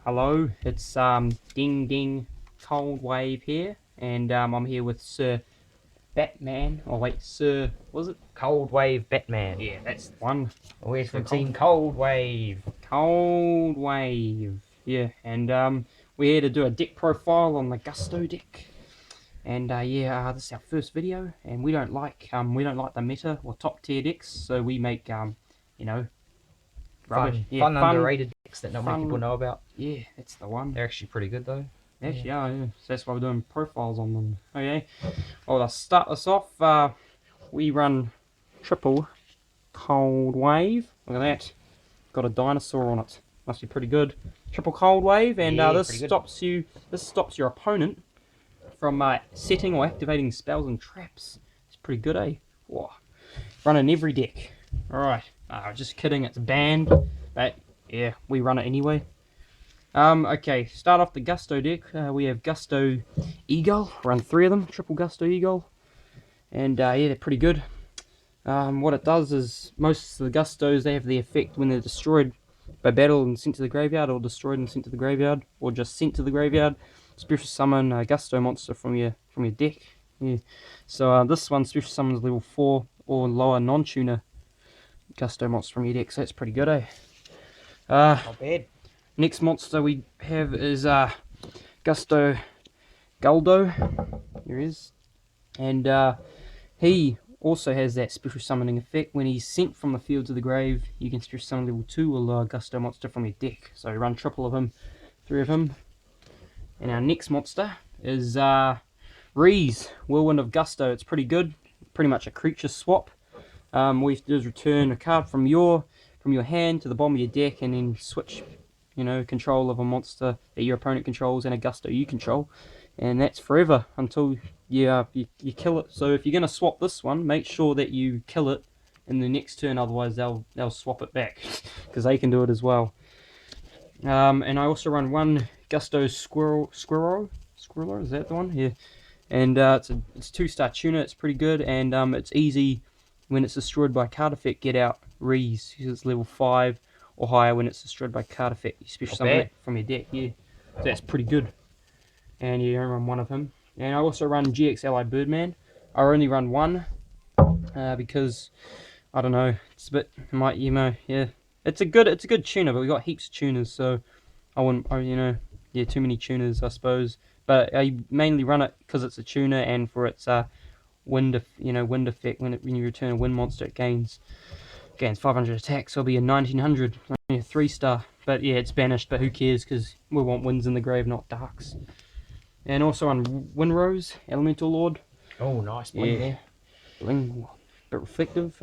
Hello, it's Ding Ding Cold Wave here, and I'm here with Sir Batman. Oh wait, Sir, was it? Cold Wave Batman. Yeah, that's the one. We're from Team Cold Wave. Cold Wave. Yeah, and we're here to do a deck profile on the Gusto deck. And this is our first video, and we don't like the meta or top tier decks, so we make you know, rubbish. Fun underrated decks that not many people know about. Yeah, that's the one. They're actually pretty good though. Actually, yeah. So that's why we're doing profiles on them. Okay. Well, to start us off, we run triple cold wave. Look at that. Got a dinosaur on it. Must be pretty good. Triple cold wave, and this stops you. This stops your opponent from setting or activating spells and traps. It's pretty good, eh? Whoa. Run in every deck. All right. Just kidding. It's banned, but yeah, we run it anyway. Okay, start off the Gusto deck. We have Gusto Eagle, run 3 of them, triple Gusto Eagle, and yeah, they're pretty good. What it does is, most of the Gustos, they have the effect when they're destroyed by battle and sent to the graveyard, or destroyed and sent to the graveyard, or just sent to the graveyard, special summon a Gusto monster from your deck. Yeah. So this one special summons level 4 or lower non-tuner Gusto monster from your deck, so that's pretty good, eh? Not bad. Next monster we have is Gusto Guldo. Here he is. And he also has that special summoning effect. When he's sent from the field to the grave, you can special summon level 2 or lower Gusto monster from your deck. So run triple of him, 3 of him. And our next monster is Reese, Whirlwind of Gusto. It's pretty good. Pretty much a creature swap. What you have to do is return a card from your hand to the bottom of your deck, and then switch control of a monster that your opponent controls and a Gusto you control, and that's forever until you kill it. So if you're gonna swap this one, make sure that you kill it in the next turn, otherwise they'll swap it back because they can do it as well. And I also run one Gusto Squirrel, is that the one? Yeah. And it's 2-star tuner. It's pretty good, and it's easy when it's destroyed by a card effect. Get out Reese, it's level 5 or higher. When it's destroyed by card effect, you special summon it from your deck. Yeah, so that's pretty good. And you only run one of him. And I also run GXLI Birdman. I only run one because I don't know. It's a bit yeah. It's a good tuner, but we got heaps of tuners, so I wouldn't too many tuners I suppose. But I mainly run it because it's a tuner and for its wind effect. When you return a wind monster, it gains 500 attack, so it'll be a 1900, only a 3-star. But yeah, it's banished, but who cares, because we want winds in the grave, not darks. And also on Windrose, Elemental Lord. Oh, nice bling there. Bling, bit reflective.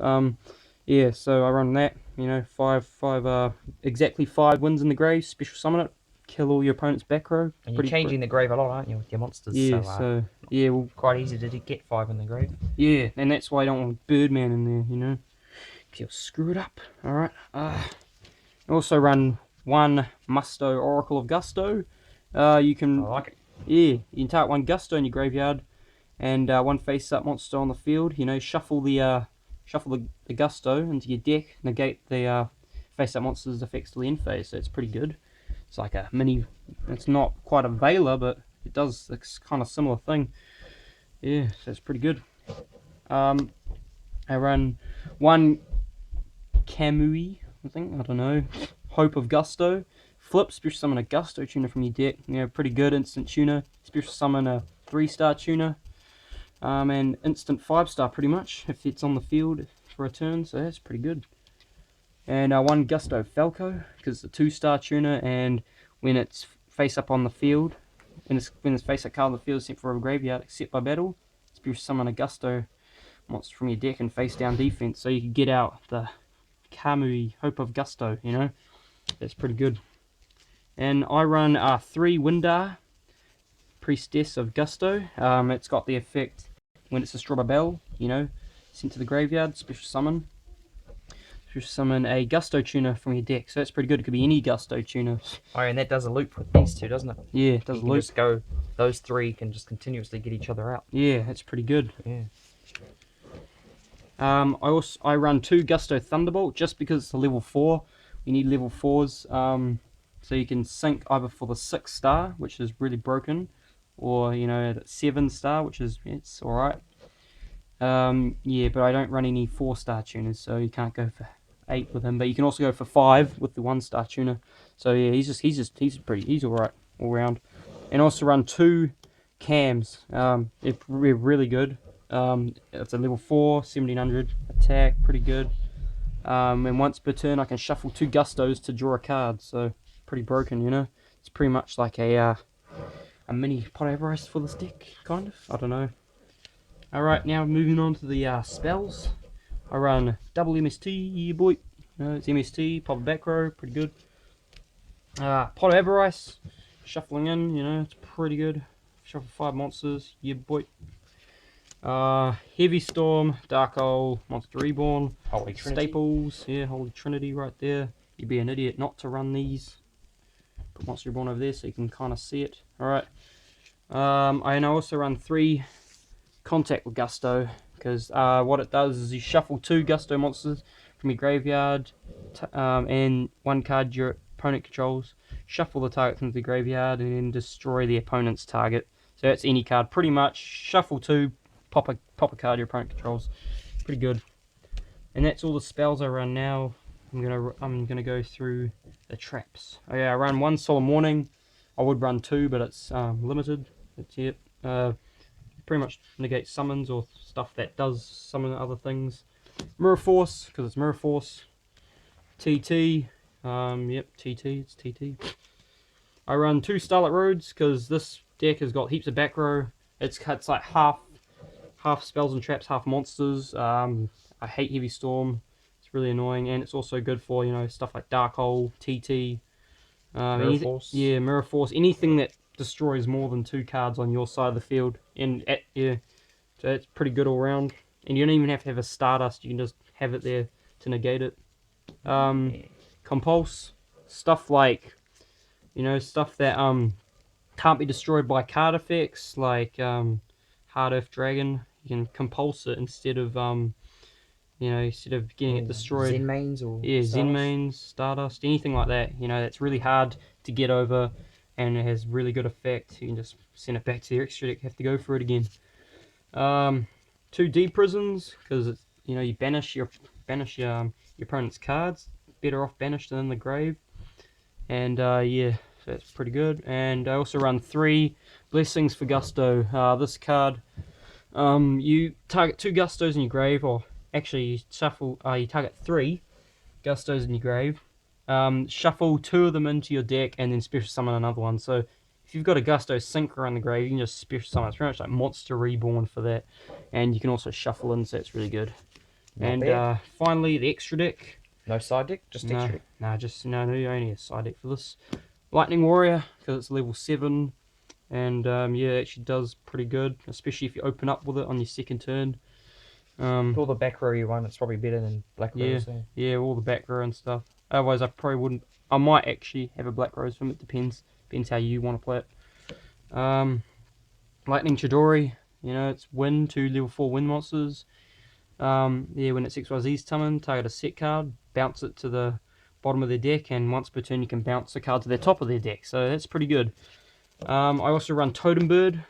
Yeah, so I run that, exactly 5 winds in the grave, special summon it, kill all your opponent's back row. And you're changing the grave a lot, aren't you, with your monsters? Yeah, yeah, well, quite easy to get 5 in the grave. Yeah, and that's why I don't want Birdman in there, You'll screw it up. Alright. Also run one Musto Oracle of Gusto. You can. I like it. Yeah, you can target one Gusto in your graveyard, and one face-up monster on the field. Shuffle the Gusto into your deck. Negate the face-up monster's effects to the end phase. So it's pretty good. It's like a mini. It's not quite a Veiler, but it does a kind of similar thing. Yeah, so it's pretty good. I run one Kamui, I don't know, Hope of Gusto. Flip, special summon a Gusto tuner from your deck. Pretty good instant tuner. Special summon a 3-star tuner. And instant 5-star pretty much, if it's on the field for a turn, so that's pretty good. And one Gusto Falco, because it's a 2-star tuner, and when it's face up on the field, when it's face up card on the field, sent for a graveyard, except by battle, special summon a Gusto monster from your deck and face down defense, so you can get out the Kamui Hope of Gusto, That's pretty good. And I run 3 Windar Priestess of Gusto. It's got the effect when it's destroyed by battle, sent to the graveyard, special summon a Gusto tuner from your deck. So that's pretty good. It could be any Gusto tuner. Oh, and that does a loop with these two, doesn't it? Yeah, it does a loop. Just go, those 3 can just continuously get each other out. Yeah, that's pretty good. Yeah. I run 2 Gusto Thunderbolt just because it's a level 4. You need level 4s So you can sync either for the 6-star, which is really broken, or you know, the 7-star, which is it's all right. Yeah, but I don't run any 4-star tuners, so you can't go for 8 with him. But you can also go for 5 with the 1-star tuner. So yeah, he's all right all round. And also run 2 cams. They're really good. It's a level 4, 1700 attack, pretty good. And once per turn, I can shuffle 2 gustos to draw a card. So pretty broken, you know. It's pretty much like a mini pot Everest for this deck, kind of. I don't know. Alright, now moving on to the spells. I run double MST, yeah boy. It's MST, pop a back row, pretty good. Pot of Avarice, shuffling in, you know, it's pretty good. Shuffle 5 monsters, yeah boy. Heavy Storm, Dark Hole, Monster Reborn, Holy Trinity. Staples, yeah, Holy Trinity right there. You'd be an idiot not to run these. Put Monster Reborn over there so you can kind of see it. Alright. I also run 3 Contact with Gusto, because what it does is you shuffle 2 Gusto monsters from your graveyard and 1 card your opponent controls, shuffle the target into the graveyard, and then destroy the opponent's target. So that's any card, pretty much. Shuffle 2, pop a card your opponent controls. Pretty good. And that's all the spells I run now. I'm gonna go through the traps. Oh yeah, I run 1 Solemn Warning. I would run 2, but it's limited. That's it. Pretty much negate summons or stuff that does summon other things. Mirror Force, because it's Mirror Force. TT, yep, TT, it's TT. I run 2 Starlight Roads, because this deck has got heaps of back row. It's like half spells and traps, half monsters. I hate Heavy Storm. It's really annoying, and it's also good for, you know, stuff like Dark Hole, TT. Mirror Force. Yeah, Mirror Force. Anything that destroys more than 2 cards on your side of the field. And yeah, so it's pretty good all round. And you don't even have to have a Stardust. You can just have it there to negate it. Compulse. Stuff like, you know, stuff that can't be destroyed by card effects, like Hard Earth Dragon. You can compulse it instead of you know, instead of getting it destroyed. Zen mains or yeah, Stardust? Zen mains, Stardust, anything like that. You know, that's really hard to get over, and it has really good effect. You can just send it back to the extra deck. Have to go for it again. 2 D prisons, because it's, you know, you banish your opponent's cards. Better off banished than in the grave. And yeah, so that's pretty good. And I also run 3 Blessings for Gusto. This card, you target 2 Gustos in your grave, or actually you shuffle. You target 3 Gustos in your grave. Shuffle 2 of them into your deck, and then special summon another one. So if you've got a Gusto sync around the grave, you can just special summon. It's pretty much like Monster Reborn for that, and you can also shuffle in, so it's really good. Not bad. Finally, the extra deck. No side deck, just extra deck. No, only a side deck for this. Lightning Warrior, because it's level 7, and yeah, it actually does pretty good, especially if you open up with it on your second turn. With all the back row you run, it's probably better than Black Rose. Yeah, all the back row and stuff. Otherwise, I probably wouldn't. I might actually have a Black Rose from it. Depends how you want to play it. Lightning Chidori, you know, it's win 2 level 4 wind monsters. Yeah, when it's XYZ summon, target a set card, bounce it to the bottom of their deck, and once per turn you can bounce a card to the top of their deck. So that's pretty good. I also run Totem Bird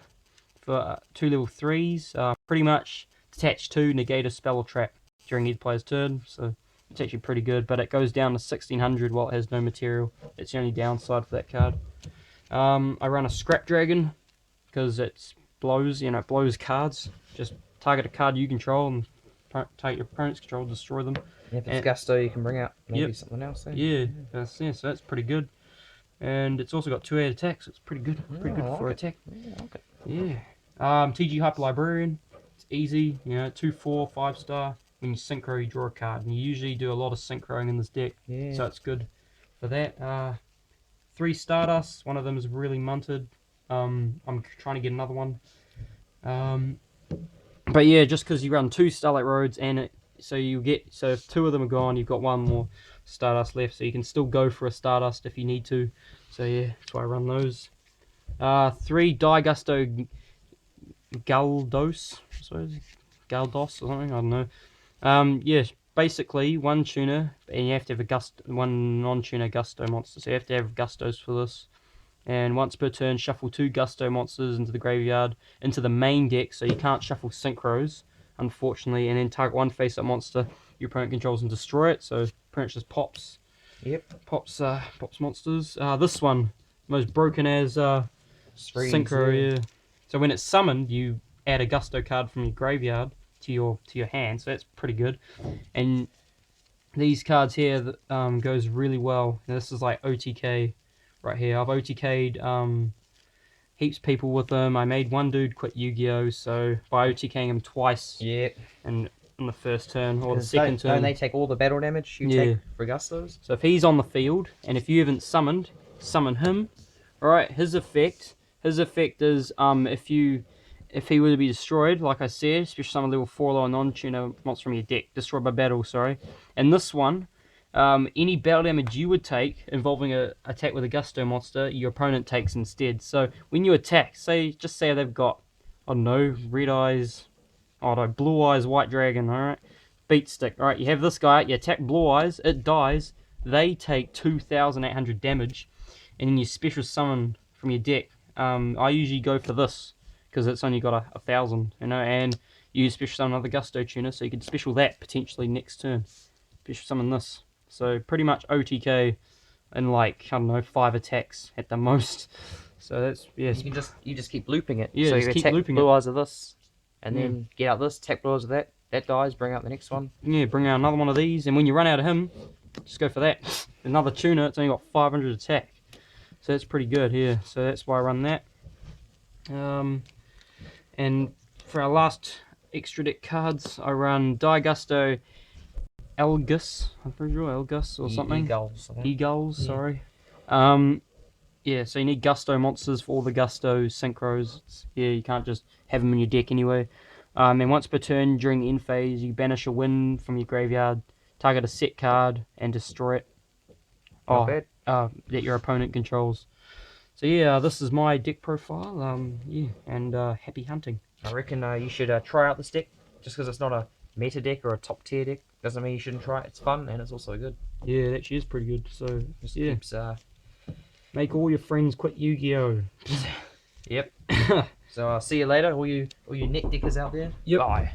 for 2 level 3s. Pretty much detach 2, negate a spell or trap during each player's turn. So it's actually pretty good, but it goes down to 1600 while it has no material. It's the only downside for that card. I run a Scrap Dragon because it blows, you know, it blows cards. Just target a card you control and take your opponent's control, destroy them. And if it's Gusto, you can bring out maybe something else. Yeah, so that's pretty good. And it's also got 2-8 attacks. So it's pretty good. Pretty good for attack. Yeah, I like it. Yeah. TG Hyper Librarian. It's easy. You know, 2, 4, 5-star. When you synchro, you draw a card, and you usually do a lot of synchroing in this deck. Yeah. So it's good for that. 3 Stardust. One of them is really munted. I'm trying to get another one. But yeah, just because you run 2 Starlight Roads, and so if 2 of them are gone, you've got 1 more Stardust left, so you can still go for a Stardust if you need to. So yeah, that's why I run those. 3 Gusto Galdos or something, I don't know. Yeah, basically one tuner, and you have to have one non-tuner Gusto monster. So you have to have Gustos for this. And once per turn, shuffle 2 Gusto monsters into the graveyard, into the main deck, so you can't shuffle Synchros, unfortunately, and then target one face-up monster your opponent controls and destroy it, so pretty much just pops. Yep. Pops monsters. This one, most broken as Synchro, yeah. So when it's summoned, you add a Gusto card from your graveyard to your hand, so that's pretty good. And these cards here goes really well. Now, this is like OTK right here. I've OTK'd heaps of people with them. I made one dude quit Yu-Gi-Oh, so by OTKing him twice. Yeah. And on the first turn or the second turn. Don't they take all the battle damage you take for Gustos? So if he's on the field and if you haven't summoned, summon him. Alright, his effect is if he were to be destroyed, like I said, especially some level 4 lower non-tuner monster from your deck, destroyed by battle, sorry. And this one, any battle damage you would take involving an attack with a Gusto monster, your opponent takes instead. So when you attack, just say they've got, I don't know, red eyes, oh no, blue eyes, white dragon, alright? Beat stick, alright, you have this guy, you attack blue eyes, it dies, they take 2,800 damage, and then you special summon from your deck. I usually go for this, because it's only got 1,000, you know, and you special summon another Gusto tuner, so you could special that potentially next turn. Special summon this. So pretty much OTK in like, I don't know, 5 attacks at the most. So that's, yeah. You just keep looping it. Yeah, so just you keep attack looping blue it. eyes of this, and then get out this, attack blue eyes of that. That dies, bring out the next one. Yeah, bring out another one of these, and when you run out of him, just go for that. Another tuner, it's only got 500 attack. So that's pretty good here. So that's why I run that. And for our last extra deck cards, I run Gusto Elgus. I'm pretty sure Elgus or something. Eagles, sorry. Yeah, so you need Gusto monsters for all the Gusto synchros. Yeah, you can't just have them in your deck anyway. And once per turn during the end phase, you banish a win from your graveyard, target a set card, and destroy it. Not bad. That your opponent controls. So yeah, this is my deck profile. Yeah, and happy hunting. I reckon you should try out this deck. Just because it's not a meta deck or a top tier deck doesn't mean you shouldn't try it. It's fun and it's also good. Yeah, it actually is pretty good. So Just yeah, keeps, make all your friends quit Yu-Gi-Oh. Yep. So I'll see you later, all you net deckers out there. Yep. Bye.